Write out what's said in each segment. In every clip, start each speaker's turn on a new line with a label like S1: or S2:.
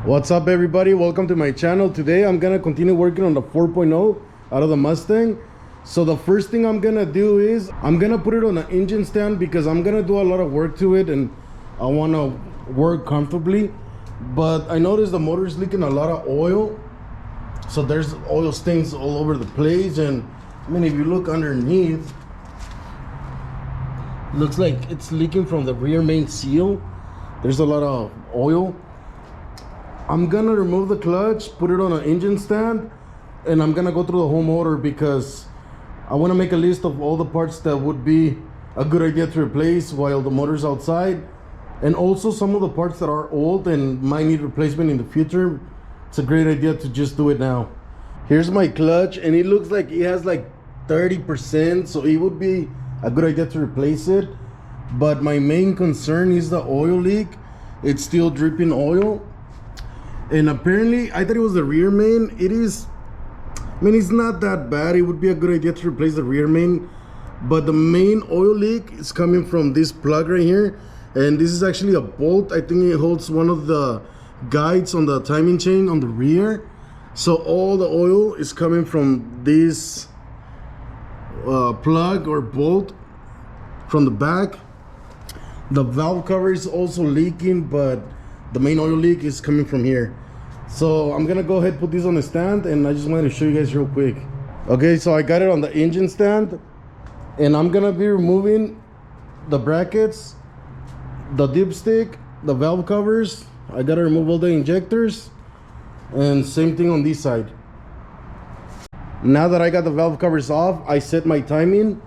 S1: What's up, everybody? Welcome to my channel. Today I'm gonna continue working on the 4.0 out of the Mustang. So the first thing I'm gonna do is I'm gonna put it on an engine stand because I'm gonna do a lot of work to it and I want to work comfortably. But I noticed the motor is leaking a lot of oil, so there's oil stains all over the place. And I mean, if you look underneath, it looks like it's leaking from the rear main seal. There's a lot of oil. I'm gonna remove the clutch, put it on an engine stand, and I'm gonna go through the whole motor because I want to make a list of all the parts that would be a good idea to replace while the motor's outside, and also some of the parts that are old and might need replacement in the future. It's a great idea to just do it now. Here's my clutch, and it looks like it has like 30%, so it would be a good idea to replace it. But my main concern is the oil leak. It's still dripping oil. And apparently, I thought it was the rear main. It is, I mean, it's not that bad. It would be a good idea to replace the rear main. But the main oil leak is coming from this plug right here. And this is actually a bolt. I think it holds one of the guides on the timing chain on the rear. So all the oil is coming from this plug or bolt from the back. The valve cover is also leaking, but the main oil leak is coming from here. So I'm gonna go ahead and put this on the stand, and I just wanted to show you guys real quick. Okay, so I got it on the engine stand, and I'm gonna be removing the brackets, the dipstick, the valve covers. I gotta remove all the injectors, and same thing on this side. Now that I got the valve covers off, I set my timing.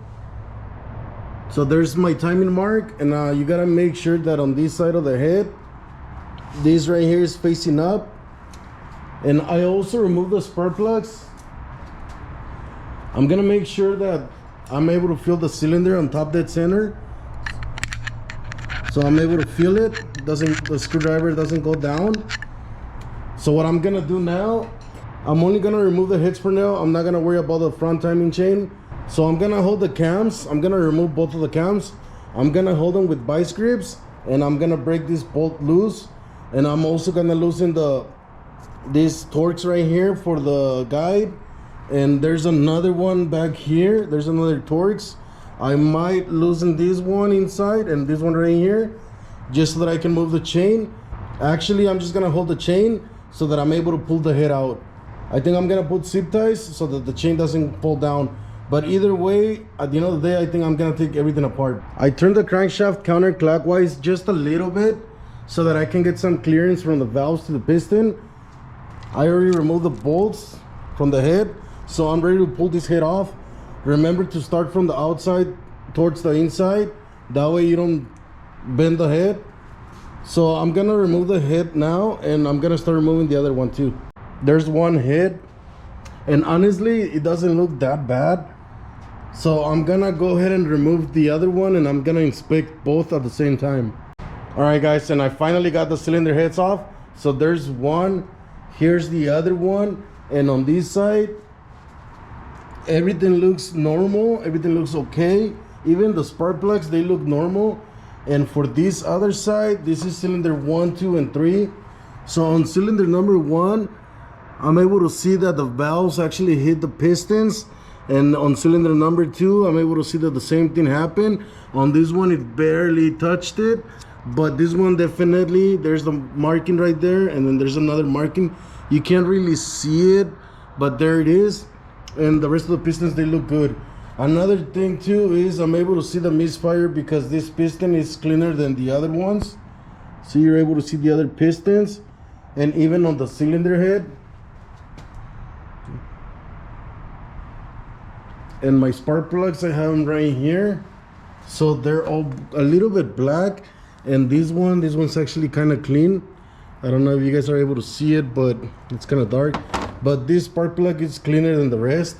S1: So there's my timing mark, and you gotta make sure that on this side of the head, this right here is facing up. And I also remove the spark plugs. I'm gonna make sure that I'm able to feel the cylinder on top dead center, so I'm able to feel it. The screwdriver doesn't go down. So what I'm gonna do now, I'm only gonna remove the heads for now. I'm not gonna worry about the front timing chain. So I'm gonna hold the cams. I'm gonna remove both of the cams. I'm gonna hold them with vice grips, and I'm gonna break this bolt loose. And I'm also gonna loosen these Torx right here for the guide. And there's another one back here. There's another Torx. I might loosen this one inside and this one right here, just so that I can move the chain. Actually, I'm just gonna hold the chain so that I'm able to pull the head out. I think I'm gonna put zip ties so that the chain doesn't fall down. But either way, at the end of the day, I think I'm gonna take everything apart. I turned the crankshaft counterclockwise just a little bit so that I can get some clearance from the valves to the piston. I already removed the bolts from the head, so I'm ready to pull this head off. Remember to start from the outside towards the inside, that way you don't bend the head. So I'm gonna remove the head now, and I'm gonna start removing the other one too. There's one head, and honestly it doesn't look that bad. So I'm gonna go ahead and remove the other one, and I'm gonna inspect both at the same time. Alright guys, and I finally got the cylinder heads off. So there's one, here's the other one, and on this side everything looks normal, everything looks okay. Even the spark plugs, they look normal. And for this other side, this is cylinder 1, 2, and 3. So on cylinder number 1, I'm able to see that the valves actually hit the pistons, and on cylinder number 2, I'm able to see that the same thing happened. On this one, it barely touched it, but this one definitely, there's the marking right there, and then there's another marking. You can't really see it, but there it is. And the rest of the pistons, they look good. Another thing too is I'm able to see the misfire because this piston is cleaner than the other ones. So you're able to see the other pistons, and even on the cylinder head. And my spark plugs, I have them right here. So they're all a little bit black. And this one's actually kind of clean. I don't know if you guys are able to see it, but it's kind of dark. But this spark plug is cleaner than the rest.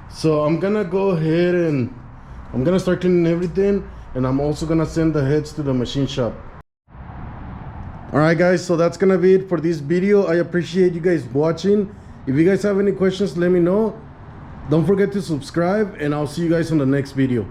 S1: So I'm gonna go ahead and I'm gonna start cleaning everything, and I'm also gonna send the heads to the machine shop. Alright guys, so that's gonna be it for this video. I appreciate you guys watching. If you guys have any questions, let me know. Don't forget to subscribe, and I'll see you guys on the next video.